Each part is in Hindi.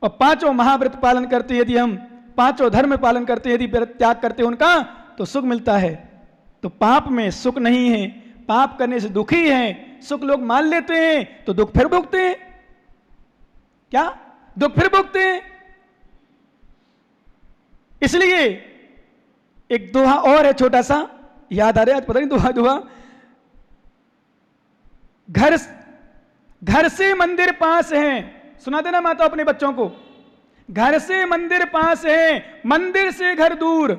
और पांचों महाव्रत पालन करते यदि हम पांचों धर्म पालन करते यदि त्याग करते उनका तो सुख मिलता है। तो पाप में सुख नहीं है, पाप करने से दुखी है। सुख लोग मान लेते हैं तो दुख फिर भुगते हैं। क्या दुख फिर भुगते हैं? इसलिए एक दोहा और है छोटा सा, याद आ रहा है आज, पता नहीं दोहा घर से मंदिर पास है। सुना देना माता अपने बच्चों को, घर से मंदिर पास है, मंदिर से घर दूर।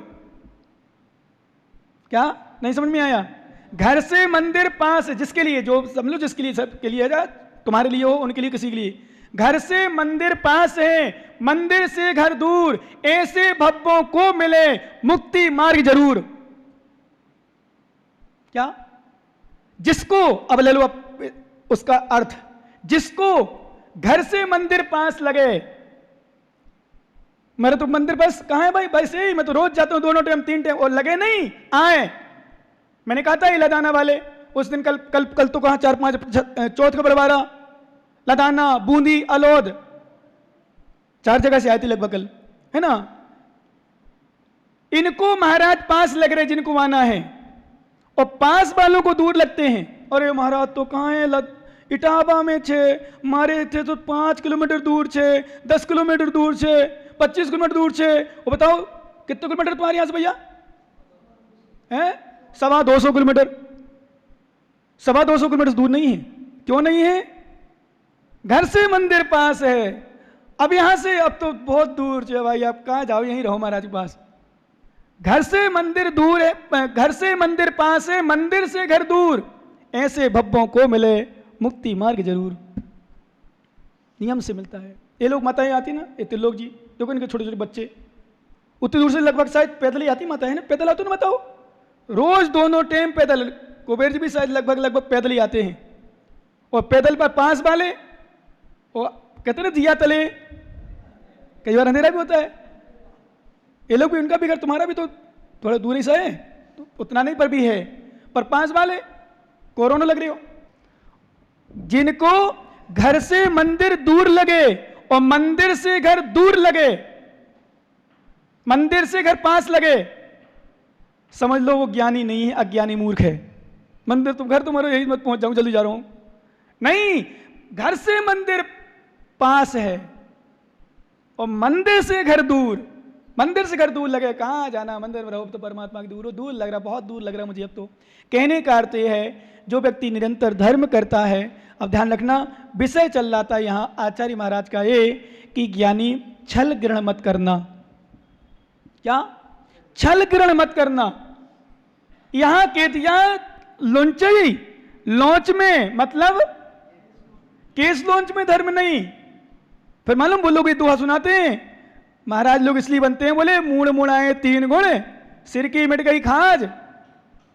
क्या नहीं समझ में आया? घर से मंदिर पास है, जिसके लिए, जो समझ लो जिसके लिए, सबके लिए है, तुम्हारे लिए हो, उनके लिए, किसी के लिए। घर से मंदिर पास है, मंदिर से घर दूर, ऐसे भव्यों को मिले मुक्ति मार्ग जरूर। क्या? जिसको, अब ले लो उसका अर्थ, जिसको घर से मंदिर पास लगे। मेरा तो मंदिर बस कहां है भाई, वैसे ही मैं तो रोज जाता हूं, दोनों टाइम, 3 टाइम, और लगे नहीं आए। मैंने कहा था ये लदाना वाले उस दिन, कल तो कहा 4-5 चौथ का बरवारा, लदाना, बूंदी, अलोद, 4 जगह से आई थी लगभग कल, है ना। इनको महाराज पास लग रहे जिनको आना है, और पास वालों को दूर लगते हैं। अरे महाराज तो कहां है, इटावा में छे, मारे थे तो 5 किलोमीटर दूर छे, 10 किलोमीटर दूर छे, 25 किलोमीटर दूर छे। वो बताओ कितने किलोमीटर तुम्हारे यहां से भैया है? 225 किलोमीटर। 225 किलोमीटर दूर नहीं है। क्यों नहीं है? घर से मंदिर पास है। अब यहां से, अब तो बहुत दूर है भाई, आप कहां जाओ, यहीं रहो महाराज के पास। घर से मंदिर दूर है, घर से मंदिर पास है, मंदिर से घर दूर, ऐसे भव्यों को मिले मुक्ति मार्ग जरूर। नियम से मिलता है। ये लोग माताएं आती ना, ये त्रिलोक जी, देखो इनके छोटे छोटे बच्चे, उतनी दूर से लगभग शायद पैदल ही आती माता है ना, पैदल आते ना बताओ, रोज दोनों टाइम पैदल। कुबेर जी भी शायद लगभग पैदल ही आते हैं। और पैदल पर पास वाले, और कहते ना दिया तले, कई बार अंधेरा भी होता है। ये लोग भी, उनका भी घर, तुम्हारा भी तो थोड़ा दूर ही सा है, तो उतना नहीं पर भी है, पर पास वाले कोरोना लग रही हो। जिनको घर से मंदिर दूर लगे और मंदिर से घर दूर लगे, मंदिर से घर पास लगे, समझ लो वो ज्ञानी नहीं है, अज्ञानी मूर्ख है। मंदिर तुम, घर तुम्हारा यही मत पहुंच जाऊं, जल्दी जा रहा हूं, नहीं, घर से मंदिर पास है और मंदिर से घर दूर। मंदिर से घर दूर लगे, कहां जाना, मंदिर में रहो तो परमात्मा की दूर हो, दूर लग रहा, बहुत दूर लग रहा मुझे अब तो। कहने का अर्थ यह है, जो व्यक्ति निरंतर धर्म करता है, अब ध्यान रखना, विषय चल रहा था यहां आचार्य महाराज का ये कि ज्ञानी छल ग्रहण मत करना। क्या? छल ग्रहण मत करना। यहां कह दिया लौंचई, लौंच में मतलब केस लौंच में धर्म नहीं। फिर मालूम वो लोग ये दोहा सुनाते हैं, महाराज लोग इसलिए बनते हैं, बोले मूड़ मुड़ाए 3 गुण, सिर की मिट गई खाज,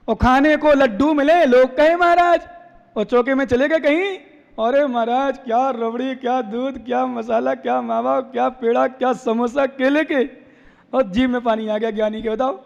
और खाने को लड्डू मिले लोग कहे महाराज, और चौके में चले गए कहीं, अरे महाराज क्या रबड़ी, क्या दूध, क्या मसाला, क्या मावा, क्या पेड़ा, क्या समोसा, केले के, और जीभ में पानी आ गया ज्ञानी के। बताओ,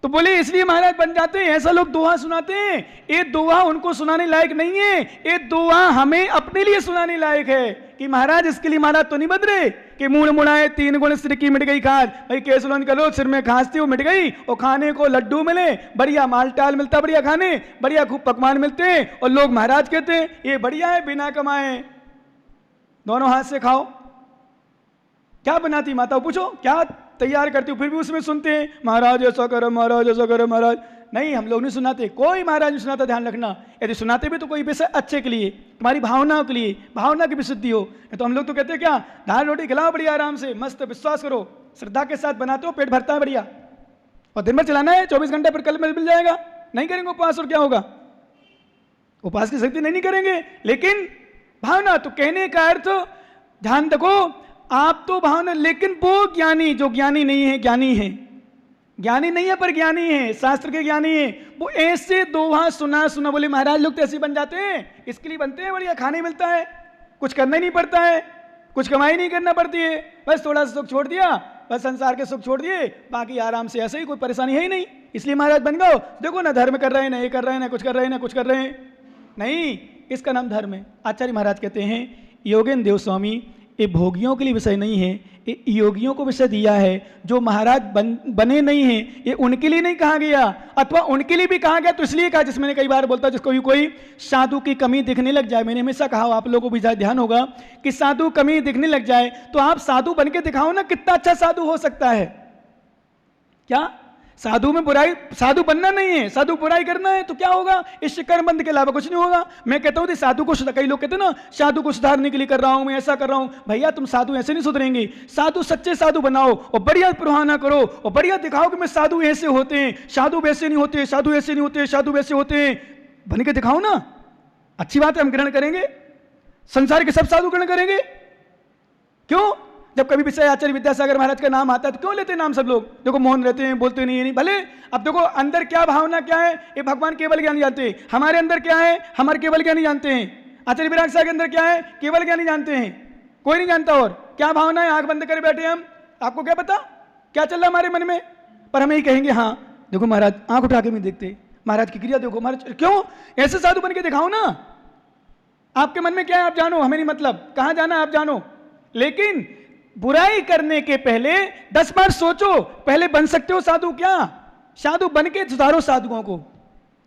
तो बोले इसलिए महाराज बन जाते हैं। ऐसा लोग दोहा सुनाते हैं, ये दोहा उनको सुनाने लायक नहीं है, ये दोहा हमें अपने लिए सुनाने लायक है कि महाराज इसके लिए महाराज तो नहीं बन रहे कि मूड़ मुड़ाए 3 गुण, सिर की मिट गई खाज। भाई केस लौंच करो, सिर में खांस थी वो मिट गई, और खाने को लड्डू मिले, बढ़िया माल टाल मिलता, बढ़िया खाने, बढ़िया खूब पकवान मिलते हैं, और लोग महाराज कहते हैं ये बढ़िया है, बिना कमाए दोनों हाथ से खाओ। क्या बनाती माता, पूछो क्या तैयार करती हूँ, फिर भी उसमें सुनते हैं महाराज ऐसा करो, महाराज ऐसा करो, महाराज। नहीं, हम लोग नहीं सुनाते, कोई महाराज नहीं सुनाता, ध्यान रखना। यदि सुनाते भी तो कोई विषय अच्छे के लिए, तुम्हारी भावनाओं के लिए, भावना की विशुद्धि हो। तो हम लोग तो कहते हैं क्या, दाल रोटी खिलाओ बढ़िया आराम से, मस्त, विश्वास करो, श्रद्धा के साथ बनाते हो, पेट भरता है बढ़िया, और दिन भर चलाना है 24 घंटे, पर कल मिल जाएगा। नहीं करेंगे उपवास और क्या होगा, उपवास की शक्ति नहीं करेंगे, लेकिन भावना। तो कहने का अर्थ ध्यान रखो, आप तो भावना, लेकिन वो ज्ञानी जो ज्ञानी नहीं है, ज्ञानी है, ज्ञानी नहीं है पर ज्ञानी है, शास्त्र के ज्ञानी है, वो ऐसे दोहा सुना सुना, बोले महाराज लोग तो ऐसे बन जाते हैं, इसके लिए बनते हैं, बढ़िया खाने मिलता है, कुछ करना ही नहीं पड़ता है, कुछ कमाई नहीं करना पड़ती है, बस थोड़ा सा सुख छोड़ दिया, बस संसार के सुख छोड़ दिए, बाकी आराम से, ऐसे ही कोई परेशानी है ही नहीं, इसलिए महाराज बन गए। देखो ना धर्म कर रहे हैं, ना ये कर रहे हैं, ना कुछ कर रहे हैं, ना कुछ कर रहे हैं, नहीं, इसका नाम धर्म है। आचार्य महाराज कहते हैं, योगेंद्र देव स्वामी ये भोगियों के लिए विषय नहीं है, ये योगियों को विषय दिया है। जो महाराज बने नहीं हैं, ये उनके लिए नहीं कहा गया, अथवा उनके लिए भी कहा गया तो इसलिए कहा, जिसमें कई बार बोलता जिसको भी कोई साधु की कमी दिखने लग जाए, मैंने हमेशा कहा, आप लोगों को भी ध्यान होगा कि साधु कमी दिखने लग जाए तो आप साधु बन के दिखाओ ना, कितना अच्छा साधु हो सकता है। क्या साधु में बुराई, साधु बनना नहीं है, साधु बुराई करना है तो क्या होगा, इस कर्म बंद के अलावा कुछ नहीं होगा। मैं कहता हूं साधु को, कई लोग कहते हैं ना साधु को सुधारने के लिए कर रहा हूं, मैं ऐसा कर रहा हूं। भैया तुम साधु ऐसे नहीं सुधरेंगे। साधु सच्चे साधु बनाओ और बढ़िया प्रहाना करो और बढ़िया दिखाओ कि मैं साधु ऐसे होते हैं, साधु वैसे नहीं होते, साधु ऐसे नहीं होते, साधु वैसे होते हैं, बन के दिखाओ ना। अच्छी बात है, हम ग्रहण करेंगे, संसार के सब साधु ग्रहण करेंगे। क्यों? जब कभी विषय आचार्य विद्यासागर महाराज का नाम आता है तो क्यों लेते हैं नाम सब लोग? देखो मौन रहते हैं, बोलते नहीं भले। अब देखो अंदर क्या भावना क्या है, ये भगवान केवल ज्ञानी जानते हैं। हमारे अंदर क्या है, हमारे केवल ज्ञानी जानते हैं। आचार्य विराग साहब के अंदर क्या है, केवल ज्ञानी जानते हैं, कोई नहीं जानता। और क्या भावना है, आंख बंद कर बैठे हम, आपको क्या पता क्या चल रहा है हमारे मन में? पर हम यही कहेंगे, हाँ देखो महाराज, आंख उठा के नहीं देखते, महाराज की क्रिया देखो महाराज। क्यों? ऐसे साधु बन के दिखाओ ना। आपके मन में क्या है आप जानो, हमें नहीं मतलब, कहां जाना है आप जानो। लेकिन बुराई करने के पहले 10 बार सोचो, पहले बन सकते हो साधु क्या? साधु बन के सुधारो साधुओं को,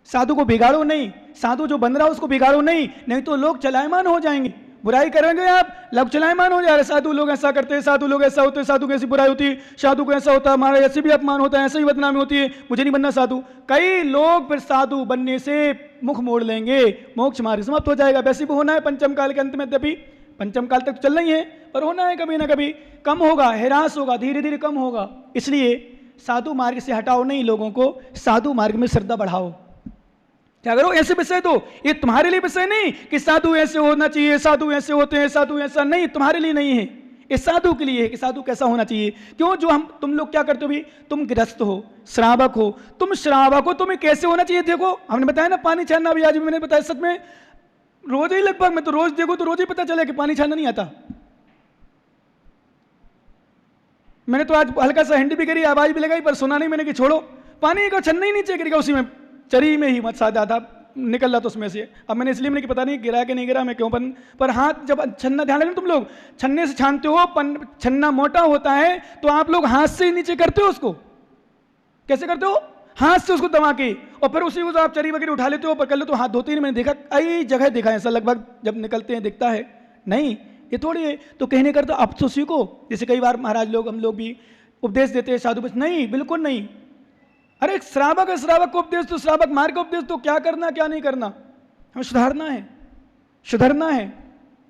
साधु को बिगाड़ो नहीं। साधु जो बन रहा हो उसको बिगाड़ो नहीं, नहीं तो लोग चलायमान हो जाएंगे। बुराई करेंगे आप, लोग चलायमान हो जा रहे, साधु लोग ऐसा करते हैं, साधु लोग ऐसा होते हैं, साधु की ऐसी बुराई होती है, साधु को ऐसा होता है, हमारा ऐसे भी अपमान होता है, ऐसे भी बदनामी होती है, मुझे नहीं बनना साधु। कई लोग फिर साधु बनने से मुख मोड़ लेंगे, मोक्ष मार्ग समाप्त हो जाएगा। वैसे भी होना है पंचम काल के अंत में, यद्यपि पंचम काल तक तो चलना ही है, पर होना है कभी ना कभी, कम होगा, हैरास होगा, धीरे धीरे कम होगा। इसलिए साधु मार्ग से हटाओ नहीं लोगों को, साधु मार्ग में श्रद्धा बढ़ाओ। क्या करो, ऐसे विषय दो, ये तुम्हारे लिए विषय नहीं कि साधु ऐसे होना चाहिए, साधु ऐसे होते हैं, साधु ऐसा नहीं, तुम्हारे लिए नहीं है, ये साधु के लिए है कि साधु कैसा होना चाहिए। क्यों? जो तुम लोग क्या करते हो भी, तुम गृहस्थ हो, श्रावक हो, तुम श्रावक हो, तुम्हें कैसे होना चाहिए देखो। हमने बताया ना पानी छानना भी, आज भी मैंने बताया, सच में रोज ही लगभग, मैं तो रोज देखो तो रोज ही पता चले कि पानी छानना नहीं आता। मैंने तो आज हल्का सा हिंदी भी करी, आवाज भी लगाई, पर सुना नहीं मैंने कि छोड़ो, पानी को छन्ना ही नीचे गिरेगा, उसी में चरी में ही मत साधा था, निकल रहा था उसमें से। अब मैंने इसलिए मैंने कि पता नहीं गिरा कि नहीं गिरा, मैं क्यों पर हाथ जब छन्ना, ध्यान रखना तुम लोग छन्ने से छानते हो, छन्ना मोटा होता है तो आप लोग हाथ से नीचे करते हो उसको। कैसे करते हो? हाथ से उसको दबा के, और फिर उसी को आप चरी वगैरह उठा लेते हो, पर कर ले तो हाथ धोते ही नहीं। मैंने देखा कई जगह देखा है ऐसा, लगभग जब निकलते हैं दिखता है। नहीं, ये थोड़ी है तो कहने करता अब तो सीखो। जैसे कई बार महाराज लोग, हम लोग भी उपदेश देते हैं साधु बस, नहीं बिल्कुल नहीं। अरे श्रावक है, श्रावक को उपदेश तो, श्रावक मार्ग का उपदेश तो, क्या करना क्या नहीं करना, हमें सुधारना है, सुधरना है,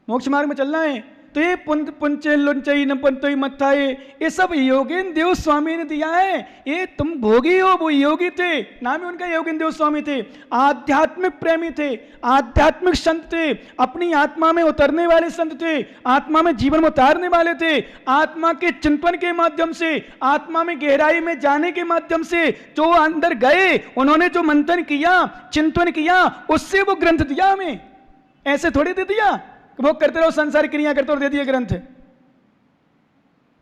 मोक्ष मार्ग में चलना है। तो ये पुंचे लुंचई नपंतई मत्थाए, ये सब योगेन देव स्वामी ने दिया है। ये तुम भोगी हो, वो योगी थे, नाम ही उनका योगेन देव स्वामी थे, आध्यात्मिक प्रेमी थे, आध्यात्मिक संत थे, अपनी आत्मा में उतरने वाले संत थे, आत्मा में जीवन में उतारने वाले थे। आत्मा के चिंतन के माध्यम से, आत्मा में गहराई में जाने के माध्यम से जो अंदर गए, उन्होंने जो मंथन किया, चिंतन किया, उससे वो ग्रंथ दिया हमें। ऐसे थोड़ी दे दिया वो करते रहो, संसार क्रिया करते रहो, दे दिए ग्रंथ।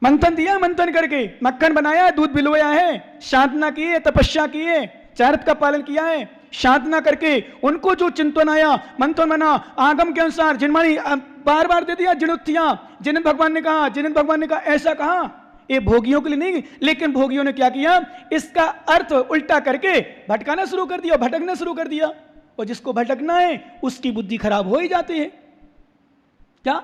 मंथन दिया, मंथन करके मक्खन बनाया, दूध बिलवाया है, साधना की है, तपस्या की है, चारित्र का पालन किया है, साधना करके उनको जो चिंतन आया, मंथन बना, आगम के अनुसार जिनमानी बार बार दे दिया, जिनुत्थियां, जिन भगवान ने कहा, जिन भगवान ने कहा, ऐसा कहा। ये भोगियों के लिए नहीं, लेकिन भोगियों ने क्या किया, इसका अर्थ उल्टा करके भटकाना शुरू कर दिया, भटकना शुरू कर दिया। और जिसको भटकना है उसकी बुद्धि खराब हो ही जाती है। क्या?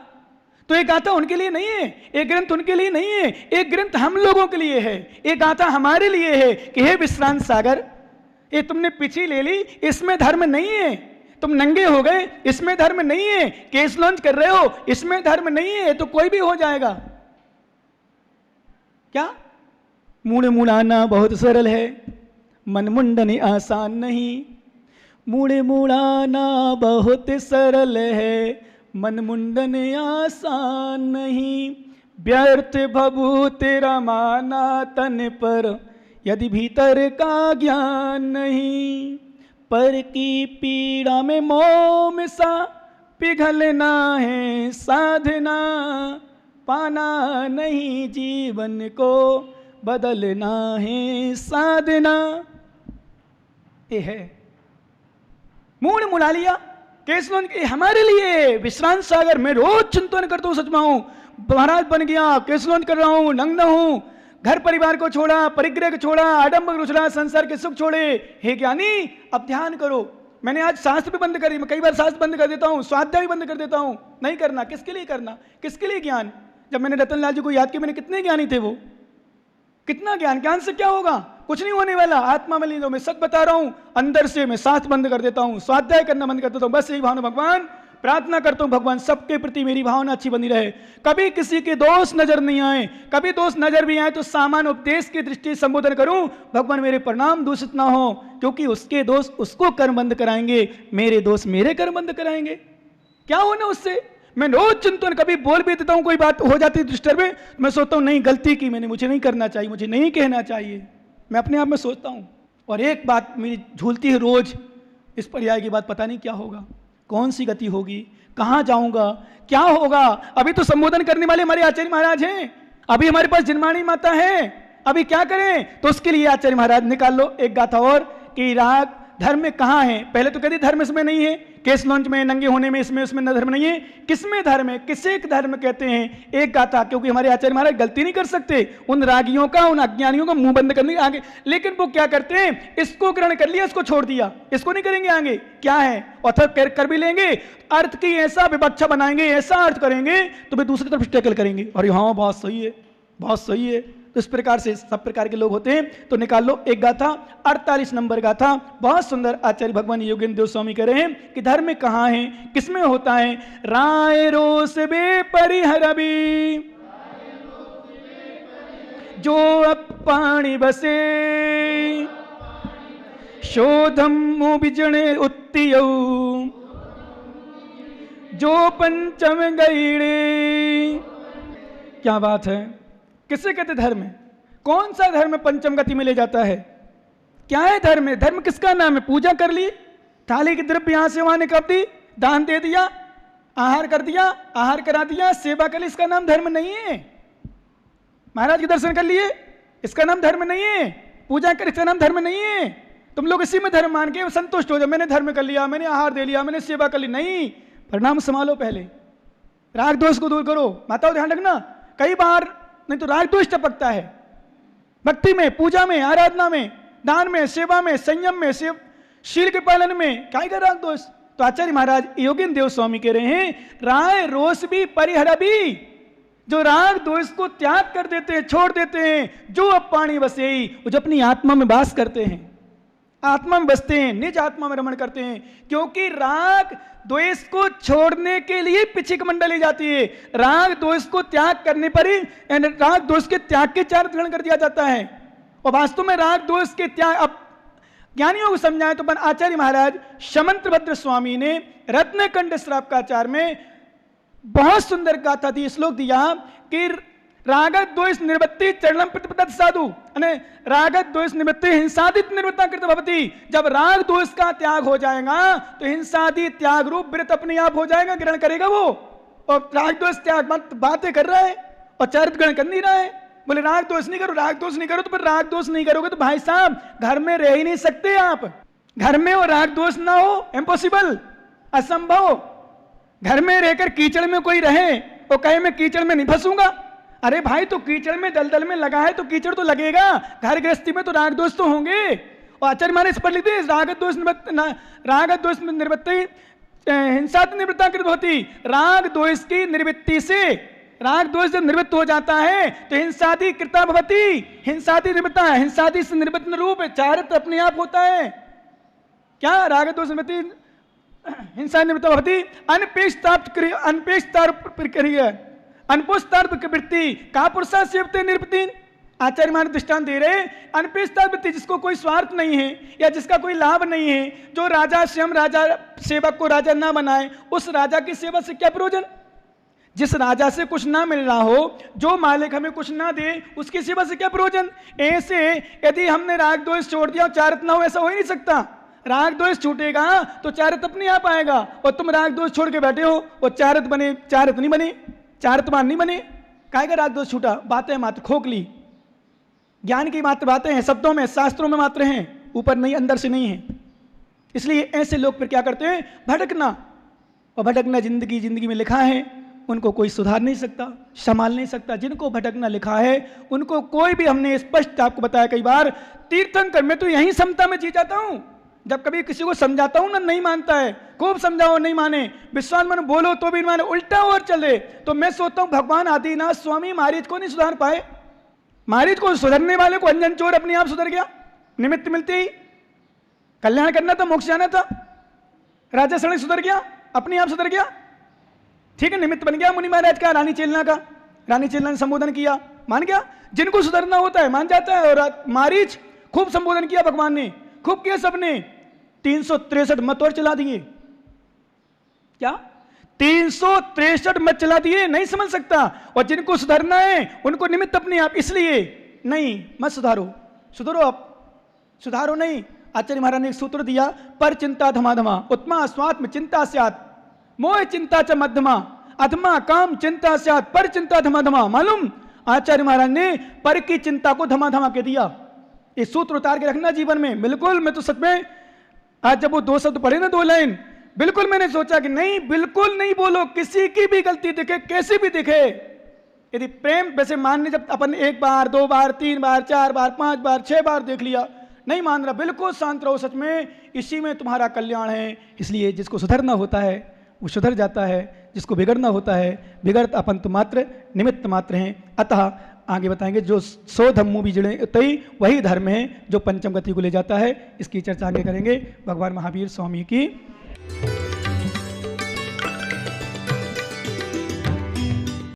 तो एक गाथा उनके लिए नहीं है, एक ग्रंथ उनके लिए नहीं है, एक ग्रंथ हम लोगों के लिए है, एक गाथा हमारे लिए है कि हे विश्रांत सागर, ये तुमने पिछी ले ली, इसमें धर्म नहीं है। तुम नंगे हो गए, इसमें धर्म नहीं है। केस लॉन्च कर रहे हो, इसमें धर्म नहीं है। तो कोई भी हो जाएगा। क्या? मूड़ मुड़ाना बहुत सरल है, मन मुंडन आसान नहीं। मूड़ मुड़ाना बहुत सरल है, मन मुंडन आसान नहीं। व्यर्थ भभू तेरा माना तन पर, यदि भीतर का ज्ञान नहीं। पर की पीड़ा में मोम सा पिघलना है साधना, पाना नहीं जीवन को बदलना है साधना। ये है, मूड मुड़ा लिया, केसलोन हमारे लिए विश्रांत सागर। मैं रोज चिंतन करता हूँ, सच में हूँ, महाराज बन गया, केसलोन कर रहा हूँ, नग्न हूँ, घर परिवार को छोड़ा, परिग्रह को छोड़ा, आडंबर को छोड़ा, संसार के सुख छोड़े। हे ज्ञानी अब ध्यान करो। मैंने आज शास्त्र भी बंद करी, मैं कई बार शास्त्र बंद कर देता हूँ, स्वाध्याय भी बंद कर देता हूँ। नहीं करना, किसके लिए करना, किसके लिए ज्ञान? जब मैंने रतनलाल जी को याद किया, मैंने कितने ज्ञानी थे वो, कितना ज्ञान, ज्ञान से क्या होगा, कुछ नहीं होने वाला। आत्मा में लीन हो, मैं सच बता रहा हूं, अंदर से मैं शास्त्र बंद कर देता हूं, स्वाध्याय करना बंद कर देता हूं। बस यही भावना, भगवान प्रार्थना करता हूं, भगवान सबके प्रति मेरी भावना अच्छी बनी रहे, कभी किसी के दोष नजर नहीं आए, कभी दोष नजर भी आए तो सामान्य उपदेश की दृष्टि से संबोधन करूं, भगवान मेरे परिणाम दूषित ना हो, क्योंकि उसके दोष उसको कर्म बंद कराएंगे, मेरे दोष मेरे कर्म बंद कराएंगे। क्या होना उससे? मैं रोज चिंतन, कभी बोल भी देता हूं, कोई बात हो जाती है डिस्टर्ब में, मैं सोचता हूं नहीं गलती की मैंने, मुझे नहीं करना चाहिए, मुझे नहीं कहना चाहिए, मैं अपने आप में सोचता हूं। और एक बात मेरी झूलती है रोज, इस पर्याय की बात, पता नहीं क्या होगा, कौन सी गति होगी, कहां जाऊंगा, क्या होगा। अभी तो संबोधन करने वाले हमारे आचार्य महाराज हैं, अभी हमारे पास जिनमाणी माता है, अभी क्या करें? तो उसके लिए आचार्य महाराज निकाल लो एक गाथा और, कि राग धर्म में कहां है। पहले तो कहते धर्म इसमें नहीं है, केस लॉन्च में, नंगे होने में, इसमें उसमें धर्म नहीं है, किसमें धर्म है, किसे धर्म कहते हैं, एक गाथा। क्योंकि हमारे आचार्य महाराज गलती नहीं कर सकते, उन रागियों का, उन अज्ञानियों का मुंह बंद करने आगे, लेकिन वो क्या करते हैं, इसको ग्रहण कर लिया, इसको छोड़ दिया, इसको नहीं करेंगे आगे, क्या है, और कर भी लेंगे, अर्थ की ऐसा विवक्षा बनाएंगे, ऐसा अर्थ करेंगे, तो वे दूसरी तरफ स्टेकल करेंगे, अरे हाँ बात सही है, बहुत सही है। तो इस प्रकार से सब प्रकार के लोग होते हैं। तो निकाल लो एक गाथा, 48 नंबर गाथा, बहुत सुंदर आचार्य भगवान योगेंद्र देव स्वामी कह रहे हैं कि धर्म कहाँ है, किसमें होता है। राय रोस बे परिहरबी जो अब पानी बसे, शोधम बिजणे उत्तियौ जो पंचम गईड़े। क्या बात है, किसे कहते धर्म है? कौन सा धर्म पंचम गति में ले जाता है? क्या है धर्म? धर्म किसका नाम है? पूजा कर ली, थाली की द्रव्य यहां से वहां निकाल दी, दान दे दिया, आहार कर दिया, आहार करा दिया, सेवा कर ली, इसका नाम धर्म नहीं है। महाराज के दर्शन कर लिए, इसका नाम धर्म नहीं है। पूजा कर, इसका नाम धर्म नहीं है। तुम लोग इसी में धर्म मान के संतुष्ट हो जाओ, मैंने धर्म कर लिया, मैंने आहार दे लिया, मैंने सेवा कर ली। नहीं, परिणाम संभालो, पहले राग दोष को दूर करो। माताओं ध्यान रखना, कई बार नहीं तो राग दोष टपकता है भक्ति में, पूजा में, आराधना में, दान में, सेवा में, संयम में, शील के पालन में, क्या कर राग दोष। तो आचार्य महाराज योगेंद्र देव स्वामी कह रहे हैं, राय रोष भी परिहर भी, जो राग दोष को त्याग कर देते हैं, छोड़ देते हैं, जो अब पानी बसे, वो जो अपनी आत्मा में वास करते हैं, आत्मा में बसते हैं, निज आत्मा में रमण करते हैं। क्योंकि राग द्वेष को छोड़ने के लिए पीछे मंडली जाती है, राग दोष को त्याग करने पर ही, राग दोष के त्याग के चार ग्रहण कर दिया जाता है। और वास्तव में राग दोष के त्याग, अब ज्ञानियों को समझाएं तो आचार्य महाराज शमंत्र भद्र स्वामी ने रत्नकंड श्रावकाचार में बहुत सुंदर गाथा दी, श्लोक दिया कि रागत द्वेष निवृत्ति चरणम प्रतिपदत साधु, रागत द्वेष निवृत्ति हिंसादित निवृत्ता कृत भवति। जब राग दोष का त्याग हो जाएगा तो हिंसादि त्याग रूप व्रत अपने आप हो जाएगा, ग्रहण करेगा वो। और राग दोष त्याग मत बातें कर रहा है और चरित्र ग्रहण कर नहीं रहा है। बोले राग दोष नहीं करो, राग दोष नहीं करो, तो फिर राग दोष नहीं करोगे तो भाई साहब घर में रह ही नहीं सकते आप। घर में और राग दोष ना हो, इम्पॉसिबल, असंभव। घर में रहकर कीचड़ में कोई रहे और कहे मैं कीचड़ में नहीं फंसूंगा, अरे भाई तो कीचड़ में दलदल में लगा है तो कीचड़ तो लगेगा। घर गृहस्थी में तो राग दोष तो होंगे। और आचार्य महाराज इस पर लिखते हैं, रागत दोष निवृत्ति हिंसा निवृत्ता कृत होती। राग दोष की निवृत्ति से, राग दोष जब निवृत्त हो जाता है तो हिंसादि कृता भवती, हिंसादि निवृत्ता, हिंसादि से निवृत्त रूप चारित्र अपने आप होता है। क्या राग दोष निवृत्ति हिंसा निवृत्ता भवती। अनपेक्षता प्रक्रिया अनपुस्तार्थ वृत्ति का पुरुषा सेवते निवृत्ति। आचार्य महाराज दृष्टांत दे रहे, अनपेक्षता वृत्ति, जिसको कोई स्वार्थ नहीं है या जिसका कोई लाभ नहीं है, जो राजा स्वयं राजा सेवक को राजा ना बनाए, उस राजा की सेवा से क्या प्रयोजन। जिस राजा से कुछ ना मिल रहा हो, जो मालिक हमें कुछ ना दे, उसकी सेवा से क्या प्रयोजन। ऐसे यदि हमने राग दोष छोड़ दिया और चारित ना हो, ऐसा हो ही नहीं सकता। राग दोष छूटेगा तो चारित अपने आप आएगा। और तुम राग दोष छोड़ के बैठे हो और चारित बने, चारित नहीं बने, चारितमान नहीं बने। काहे का राग दोष छूटा? बातें मात्र खोखली, ज्ञान की मात्र बातें हैं, शब्दों में, शास्त्रों में मात्र हैं, ऊपर नहीं, अंदर से नहीं है। इसलिए ऐसे लोग फिर क्या करते हैं, भटकना। और भटकना जिंदगी में लिखा है, उनको कोई सुधार नहीं सकता, संभाल नहीं सकता। जिनको भटकना लिखा है उनको कोई भी, हमने स्पष्ट आपको बताया कई बार, तीर्थंकर मैं तो यही समता में जी जाता हूं। जब कभी किसी को समझाता हूं ना, नहीं मानता है, खूब समझाओ नहीं माने, विश्वास मन बोलो तो भी नहीं माने, उल्टा और चले, तो मैं सोचता हूं भगवान आदिनाथ स्वामी मारीच को नहीं सुधार पाए। मारीच को सुधरने वाले को अंजन चोर अपने आप सुधर गया, निमित्त मिलते ही। कल्याण करना था, मोक्ष जाना था, राजा सड़क सुधर गया, अपने आप सुधर गया। ठीक है, निमित्त बन गया मुनि महाराज का, रानी चेलना का, रानी चेलना ने संबोधन किया, मान गया। जिनको सुधरना होता है मान जाता है। और मारीच खूब संबोधन किया भगवान ने, खूब किया सबने, 363 मत और चला दिए। क्या 363 मत चला दिए, नहीं समझ सकता। और जिनको सुधरना है उनको निमित्त अपने आप, इसलिए नहीं मत सुधारो, सुधरो आप, सुधारो नहीं। आचार्य महाराज ने एक सूत्र दिया, पर चिंता धमाधमा उत्तमा स्वात्म चिंता स्यात् मोह चिंता च मध्यमा अधमा काम चिंता स्यात् पर चिंता धमाधमा। मालूम आचार्य महाराज ने पर की चिंता को धमाधमा कह दिया। ये सूत्र उतार के रखना जीवन में। बिल्कुल, मैं तो सच में आज जब वो 2 शब्द पढ़े ना, 2 लाइन, बिल्कुल मैंने सोचा कि नहीं, बिल्कुल नहीं बोलो, किसी की भी गलती दिखे, कैसी भी दिखे। यदि प्रेम वैसे मानने, जब अपन 1 बार 2 बार 3 बार 4 बार 5 बार 6 बार देख लिया, नहीं मान रहा, बिल्कुल शांत रहो। सच में इसी में तुम्हारा कल्याण है। इसलिए जिसको सुधरना होता है वो सुधर जाता है, जिसको बिगड़ना होता है बिगड़, अपन तो मात्र निमित्त मात्र हैं। अतः आगे बताएंगे, जो 100 धम्मों भी जिड़े तई वही धर्म है जो पंचम गति को ले जाता है। इसकी चर्चा आगे करेंगे। भगवान महावीर स्वामी की